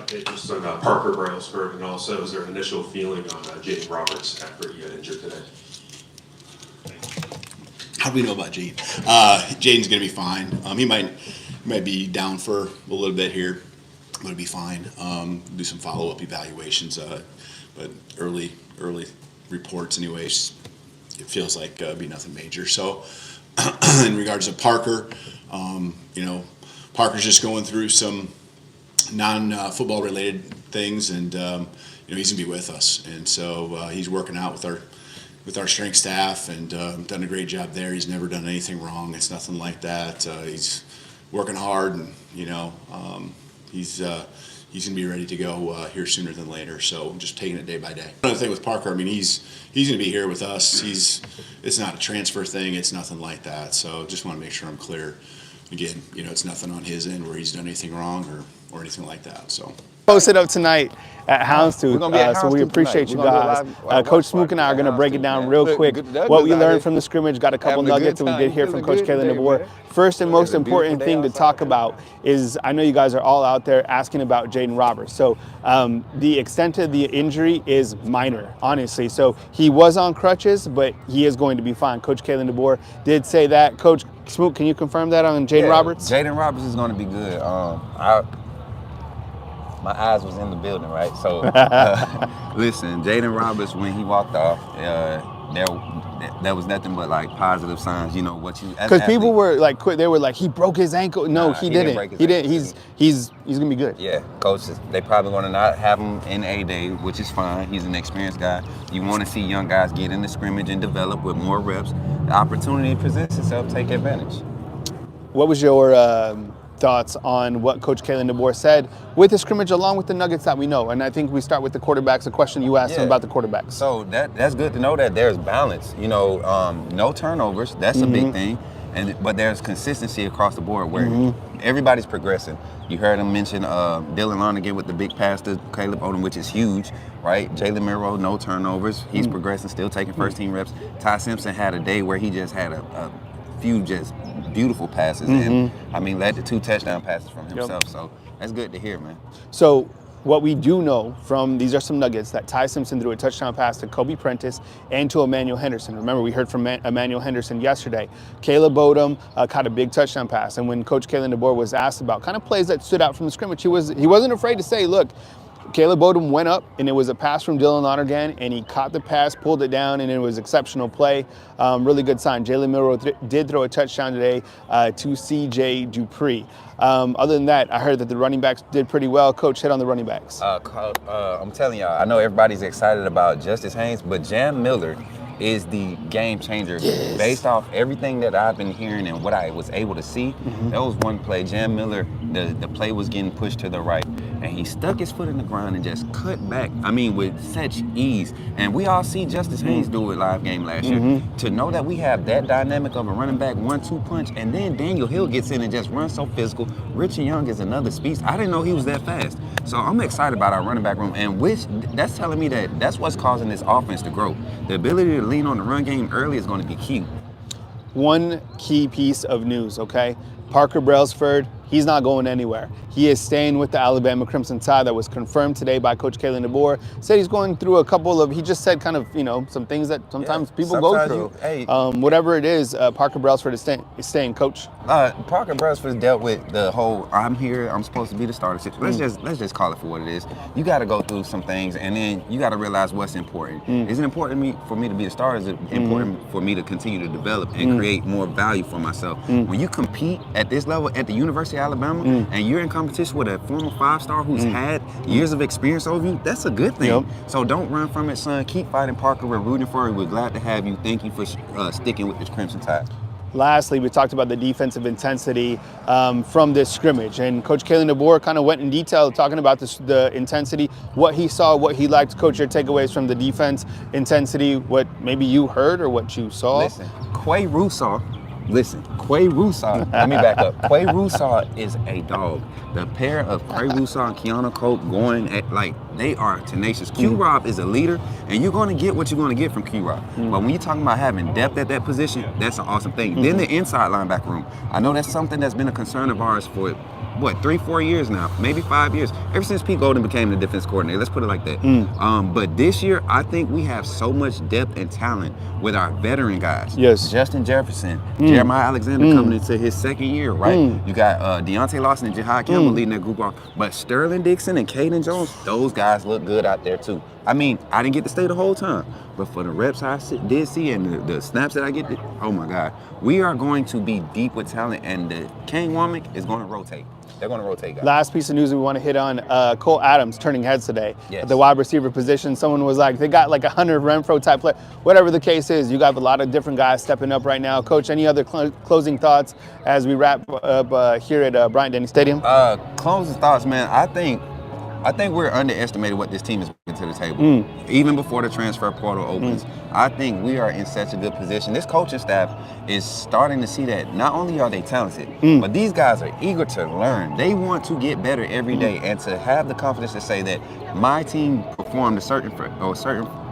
just on Parker Brailsford, and also is there an initial feeling on Jaeden Roberts after he got injured today? How do we know about Jaeden? Jaden's going to be fine. He might be down for a little bit here, but he'll be fine. Do some follow-up evaluations, but early reports anyways, it feels like be nothing major. So in regards to Parker, Parker's just going through some non-football related things, and he's gonna be with us, and so he's working out with our strength staff, and done a great job there. He's never done anything wrong. It's nothing like that. He's working hard, and he's gonna be ready to go here sooner than later. So I'm just taking it day by day. Another thing with Parker, I mean, he's gonna be here with us. It's not a transfer thing. It's nothing like that. So just want to make sure I'm clear. Again, it's nothing on his end where he's done anything wrong or anything like that. So. Posted up tonight at Houndstooth, so we appreciate you guys. Coach Smook and I are going to break it down real quick. What we learned from the scrimmage, got a couple nuggets that we did hear from Coach Kalen DeBoer. First and most important thing to talk about is, I know you guys are all out there asking about Jaeden Roberts. So the extent of the injury is minor, honestly. So he was on crutches, but he is going to be fine. Coach Kalen DeBoer did say that. Coach Smook, can you confirm that on Jaeden Roberts? Jaeden Roberts is going to be good. My eyes was in the building, right? So, listen, Jaeden Roberts, when he walked off, there was nothing but like positive signs. Because people were like, they were like, he broke his ankle. No, he didn't. He didn't. He's gonna be good. Yeah, coaches, they probably gonna not have him in A-Day, which is fine. He's an experienced guy. You want to see young guys get in the scrimmage and develop with more reps. The opportunity presents itself, take advantage. What was your thoughts on what Coach Kalen DeBoer said with the scrimmage, along with the nuggets that we know? And I think we start with the quarterbacks, a question you asked him about the quarterbacks. So that's good to know that there's balance. No turnovers, that's a big thing. But there's consistency across the board where everybody's progressing. You heard him mention Dylan Lonergan with the big pass to Caleb Odom, which is huge, right? Jalen Miro, no turnovers. He's progressing, still taking first-team reps. Ty Simpson had a day where he just had a few just beautiful passes, and led to 2 touchdown passes from himself. So that's good to hear, man. So what we do know from these are some nuggets that Ty Simpson threw a touchdown pass to Kobe Prentice and to Emmanuel Henderson. Remember, we heard from Emmanuel Henderson yesterday. Caleb Odom caught a big touchdown pass, and when Coach Kalen DeBoer was asked about kind of plays that stood out from the scrimmage, he wasn't afraid to say, look, Caleb Odom went up, and it was a pass from Dylan Lonergan, and he caught the pass, pulled it down, and it was exceptional play. Really good sign. Jalen Miro did throw a touchdown today to C.J. Dupree. Other than that, I heard that the running backs did pretty well. Coach, hit on the running backs. I'm telling y'all, I know everybody's excited about Justice Haynes, but Jam Miller is the game changer. Yes. Based off everything that I've been hearing and what I was able to see. That was one play. Jam Miller, the play was getting pushed to the right, and he stuck his foot in the ground and just cut back, with such ease. And we all see Justice Haynes do it live game last year. To know that we have that dynamic of a running back 1-2 punch, and then Daniel Hill gets in and just runs so physical. Richard Young is another species. I didn't know he was that fast. So I'm excited about our running back room, and that's telling me that that's what's causing this offense to grow. The ability to lean on the run game early is going to be key. One key piece of news, okay? Parker Brailsford, he's not going anywhere. He is staying with the Alabama Crimson Tide. That was confirmed today by Coach Kalen DeBoer. Said he's going through a couple of, he just said kind of, some things that sometimes people go through. Whatever it is, Parker Brailsford is staying, Coach. Parker Brailsford dealt with the whole, I'm here, I'm supposed to be the starter situation. Let's just call it for what it is. You got to go through some things, and then you got to realize what's important. Is it important for me to be the starter? Is it important for me to continue to develop and create more value for myself? When you compete at this level at the University of Alabama, and you're in competition with a former 5-star who's had years of experience over you, that's a good thing. So don't run from it, son. Keep fighting, Parker. We're rooting for you. We're glad to have you. Thank you for sticking with this Crimson Tide. Lastly, we talked about the defensive intensity from this scrimmage, and Coach Kalen DeBoer kind of went in detail talking about the intensity, what he saw, what he liked. Coach, your takeaways from the defense intensity, what maybe you heard or what you saw? Listen, Quay Russaw, let me back up. Quay Russaw is a dog. The pair of Quay Russaw and Keanu Cope going at, they are tenacious. Q-Rob is a leader, and you're going to get what you're going to get from Q-Rob. But when you're talking about having depth at that position, that's an awesome thing. Then the inside linebacker room. I know that's something that's been a concern of ours for what, 3-4 years now, maybe 5 years, ever since Pete Golden became the defense coordinator. Let's put it like that. But this year, I think we have so much depth and talent with our veteran guys. Yes. Justin Jefferson, Jeremiah Alexander coming into his second year, right? You got Deontay Lawson and Jahad Campbell leading that group off. But Sterling Dixon and Caden Jones, those guys look good out there too. I mean, I didn't get to stay the whole time, but for the reps I did see and the snaps that I get, oh my God, we are going to be deep with talent, and the King Womack is going to rotate. They're going to rotate guys. Last piece of news we want to hit on, Cole Adams turning heads today. Yes. At the wide receiver position. Someone was like, they got like a Hunter Renfro type play. Whatever the case is, you got a lot of different guys stepping up right now. Coach, any other closing thoughts as we wrap up here at Bryant-Denny Stadium? Closing thoughts, man. I think we're underestimated what this team is bringing to the table. Even before the transfer portal opens, I think we are in such a good position. This coaching staff is starting to see that not only are they talented, but these guys are eager to learn. They want to get better every day, and to have the confidence to say that my team performed a certain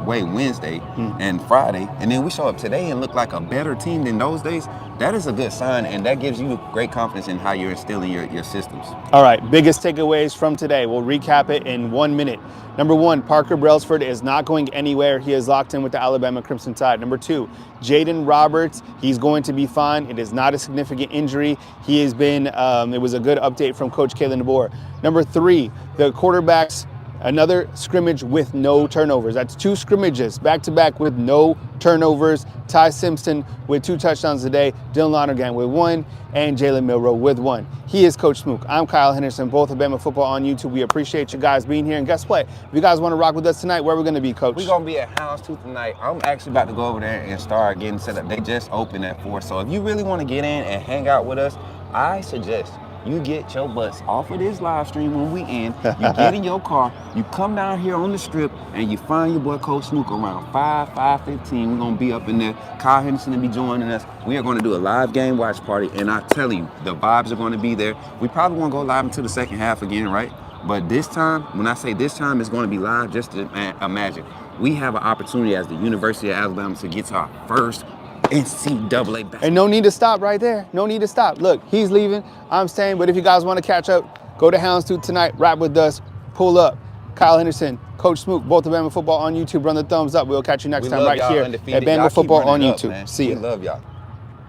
way Wednesday and Friday, and then we show up today and look like a better team than those days, that is a good sign, and that gives you great confidence in how you're instilling your systems. All right, biggest takeaways from today. We'll recap it in 1 minute. Number one, Parker Brailsford is not going anywhere. He is locked in with the Alabama Crimson Tide. Number two, Jaeden Roberts, he's going to be fine. It is not a significant injury. He has been, it was a good update from Coach Kalen DeBoer. Number three, the quarterbacks, another scrimmage with no turnovers. That's 2 scrimmages back-to-back with no turnovers. Ty Simpson with 2 touchdowns today, Dylan Lonergan with 1, and Jalen Milroe with 1. He is Coach Smook. I'm Kyle Henderson, both of Bama Football on YouTube. We appreciate you guys being here. And guess what? If you guys want to rock with us tonight, where are we going to be, Coach? We're going to be at Houndstooth tonight. I'm actually about to go over there and start getting set up. They just opened at 4. So if you really want to get in and hang out with us, I suggest you get your butts off of this live stream when we end. You get in your car, you come down here on the strip, and you find your boy Coach Smook around 5:15. We're going to be up in there. Kyle Henderson will be joining us. We are going to do a live game watch party, and I tell you, the vibes are going to be there. We probably won't go live until the second half again, right? But this time, when I say this time, it's going to be live, just to imagine. We have an opportunity as the University of Alabama to get to our first NCAA basketball. And no need to stop right there. No need to stop. Look, he's leaving. I'm staying. But if you guys want to catch up, go to Houndstooth tonight. Rap with us. Pull up. Kyle Henderson, Coach Smook, both of Bama Football on YouTube. Run the thumbs up. We'll catch you next time right here at Bama Football on YouTube. See you. We love y'all.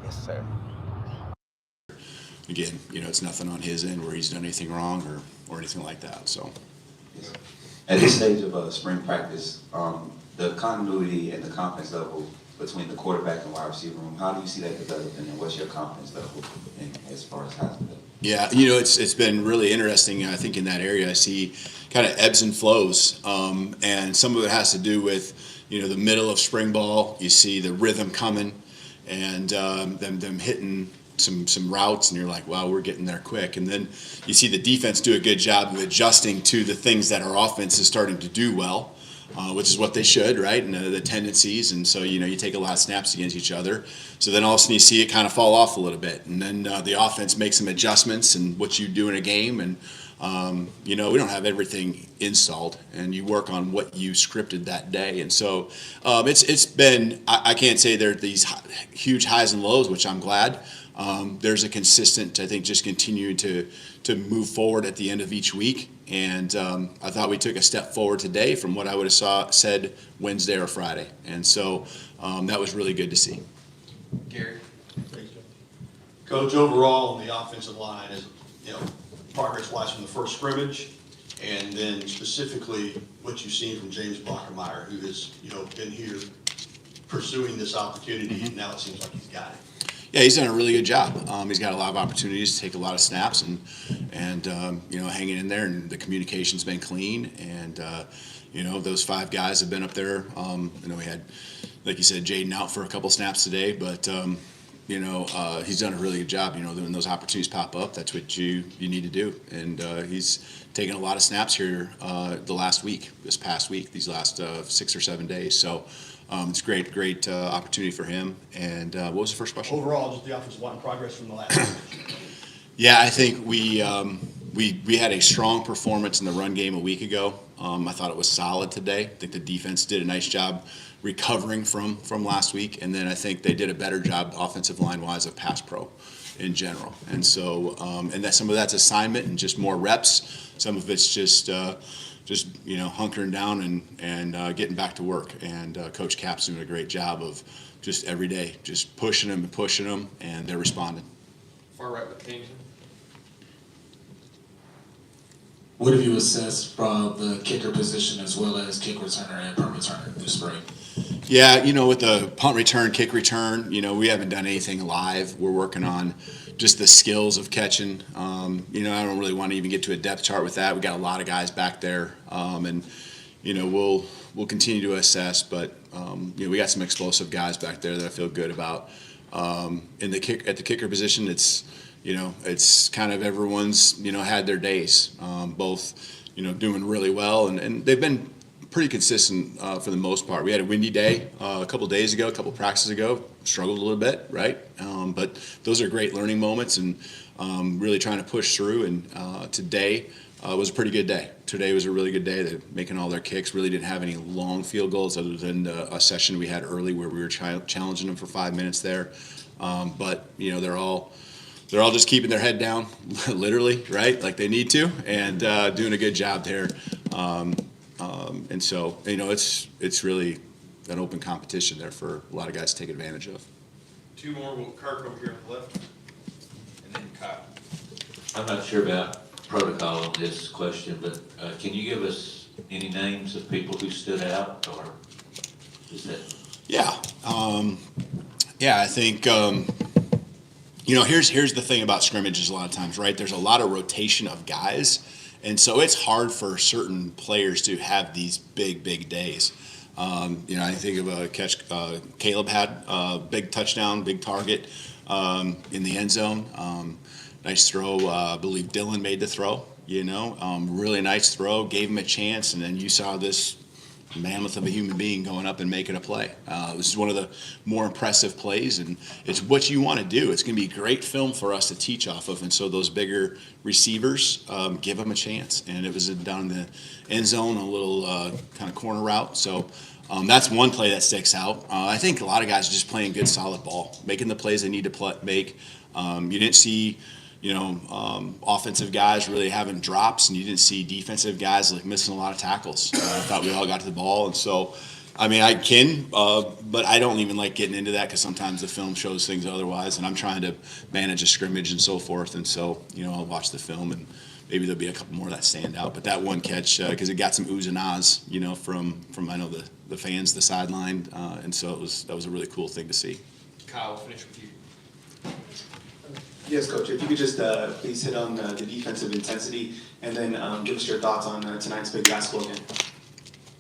Yes, sir. Again, it's nothing on his end where he's done anything wrong or anything like that. So, at this stage of spring practice, the continuity and the confidence level between the quarterback and wide receiver room, how do you see that developing, and what's your confidence level as far as Heisman goes? yeah, it's been really interesting. I think in that area, I see kind of ebbs and flows, and some of it has to do with the middle of spring ball. You see the rhythm coming, and them hitting some routes, and you're like, wow, we're getting there quick. And then you see the defense do a good job of adjusting to the things that our offense is starting to do well. Which is what they should, right? And the tendencies, and so you take a lot of snaps against each other. So then all of a sudden you see it kind of fall off a little bit, and then the offense makes some adjustments and what you do in a game, and we don't have everything installed, and you work on what you scripted that day. And so it's been, I can't say there are these huge highs and lows, which I'm glad. There's a consistent, I think, just continue to move forward at the end of each week. And I thought we took a step forward today from what I would have said Wednesday or Friday. And so that was really good to see. Gary. Coach, overall on the offensive line, is progress-wise from the first scrimmage, and then specifically what you've seen from James Blockermeyer, who has been here pursuing this opportunity, and now it seems like he's got it. Yeah, he's done a really good job. He's got a lot of opportunities to take a lot of snaps and hanging in there, and the communication's been clean. And those 5 guys have been up there. We had, like you said, Jaeden out for a couple snaps today, but he's done a really good job. When those opportunities pop up, that's what you need to do. And he's taken a lot of snaps here this past week, these last 6 or 7 days. So. It's great opportunity for him. And what was the first question? Overall, just the offensive line progress from the last scrimmage. Yeah, I think we had a strong performance in the run game a week ago. I thought it was solid today. I think the defense did a nice job recovering from last week, and then I think they did a better job offensive line-wise of pass pro. in general. And so, and that some of that's assignment and just more reps. Some of it's just hunkering down and getting back to work. And Coach Cap's doing a great job of just every day, just pushing them, and they're responding. Far right with Kingston. What have you assessed from the kicker position as well as kick returner and punt returner this spring? Yeah, with the punt return, kick return, we haven't done anything live. We're working on just the skills of catching. I don't really want to even get to a depth chart with that. We got a lot of guys back there, and we'll continue to assess. But we got some explosive guys back there that I feel good about. At the kicker position, it's kind of everyone's had their days, both doing really well, and they've been pretty consistent for the most part. We had a windy day a couple days ago, a couple practices ago. Struggled a little bit, right? But those are great learning moments, and really trying to push through. And today was a pretty good day. Today was a really good day. They're making all their kicks. Really didn't have any long field goals other than a session we had early where we were challenging them for 5 minutes there. But they're all just keeping their head down, literally, right? Like they need to, and doing a good job there. And so, it's really an open competition there for a lot of guys to take advantage of. Two more. We'll Kirk over here on the left, and then Kyle. I'm not sure about protocol on this question, but can you give us any names of people who stood out, or is that? Yeah. I think, here's the thing about scrimmages a lot of times, right? There's a lot of rotation of guys. And so it's hard for certain players to have these big days. I think of a catch Caleb had, a big touchdown, big target in the end zone. Nice throw. I believe Dylan made the throw, really nice throw, gave him a chance. And then you saw this mammoth of a human being going up and making a play. This is one of the more impressive plays, and it's what you want to do. It's going to be great film for us to teach off of, and so those bigger receivers, give them a chance. And it was down in the end zone, a little kind of corner route. So that's one play that sticks out. I think a lot of guys are just playing good, solid ball, making the plays they need to make. You didn't see offensive guys really having drops, and you didn't see defensive guys like missing a lot of tackles. I thought we all got to the ball, and so, but I don't even like getting into that because sometimes the film shows things otherwise, and I'm trying to manage a scrimmage and so forth, and so, I'll watch the film, and maybe there'll be a couple more that stand out. But that one catch, because it got some oohs and ahs, from I know the fans, the sideline, and so that was a really cool thing to see. Kyle, we'll finish with you. Yes, Coach, if you could just please hit on the defensive intensity and then give us your thoughts on tonight's big basketball game.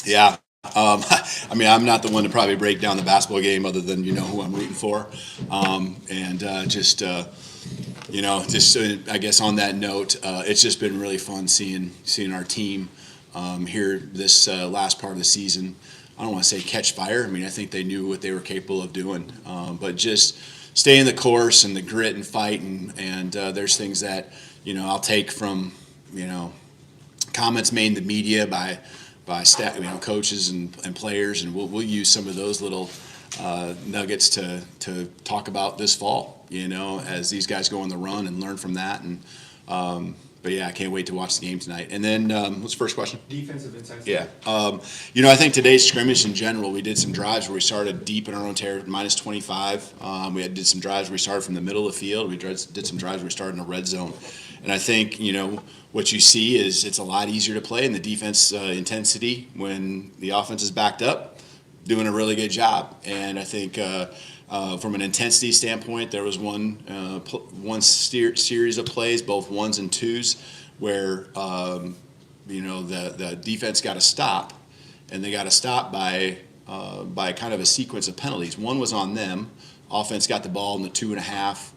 Yeah. I'm not the one to probably break down the basketball game other than who I'm rooting for. I guess on that note, it's just been really fun seeing our team here this last part of the season. I don't want to say catch fire. I think they knew what they were capable of doing, but just stay in the course and the grit and fight, and there's things that I'll take from comments made in the media by staff, coaches and players, and we'll use some of those little nuggets to talk about this fall, as these guys go on the run and learn from that. And but yeah, I can't wait to watch the game tonight. And then what's the first question? Defensive intensity. Yeah. I think today's scrimmage in general, we did some drives where we started deep in our own territory, minus 25. We did some drives where we started from the middle of the field. We did some drives where we started in the red zone. And I think, what you see is it's a lot easier to play in the defense intensity when the offense is backed up, doing a really good job. And I think from an intensity standpoint, there was one series of plays, both ones and twos, where the defense got to stop, and they got to stop by kind of a sequence of penalties. One was on them. Offense got the ball in the 2.5,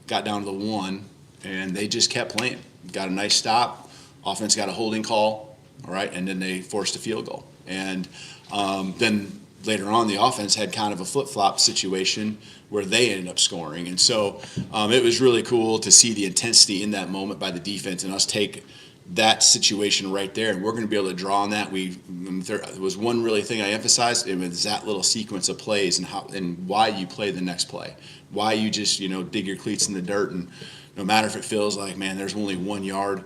got down to the 1, and they just kept playing. Got a nice stop. Offense got a holding call, all right, and then they forced a field goal. And then later on, the offense had kind of a flip-flop situation where they ended up scoring. And so it was really cool to see the intensity in that moment by the defense and us take that situation right there, and we're going to be able to draw on that. There was one really thing I emphasized, it was that little sequence of plays and how and why you play the next play, why you just dig your cleats in the dirt, and no matter if it feels like, man, there's only 1 yard,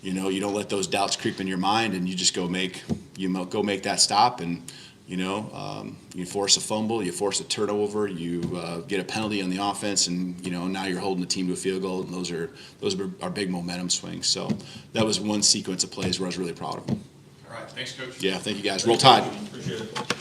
you don't let those doubts creep in your mind, and you just go make that stop, and you force a fumble, you force a turnover, you get a penalty on the offense, and now you're holding the team to a field goal, and those are our big momentum swings. So that was one sequence of plays where I was really proud of them. All right, thanks, Coach. Yeah, thank you guys. Roll Tide. Appreciate it.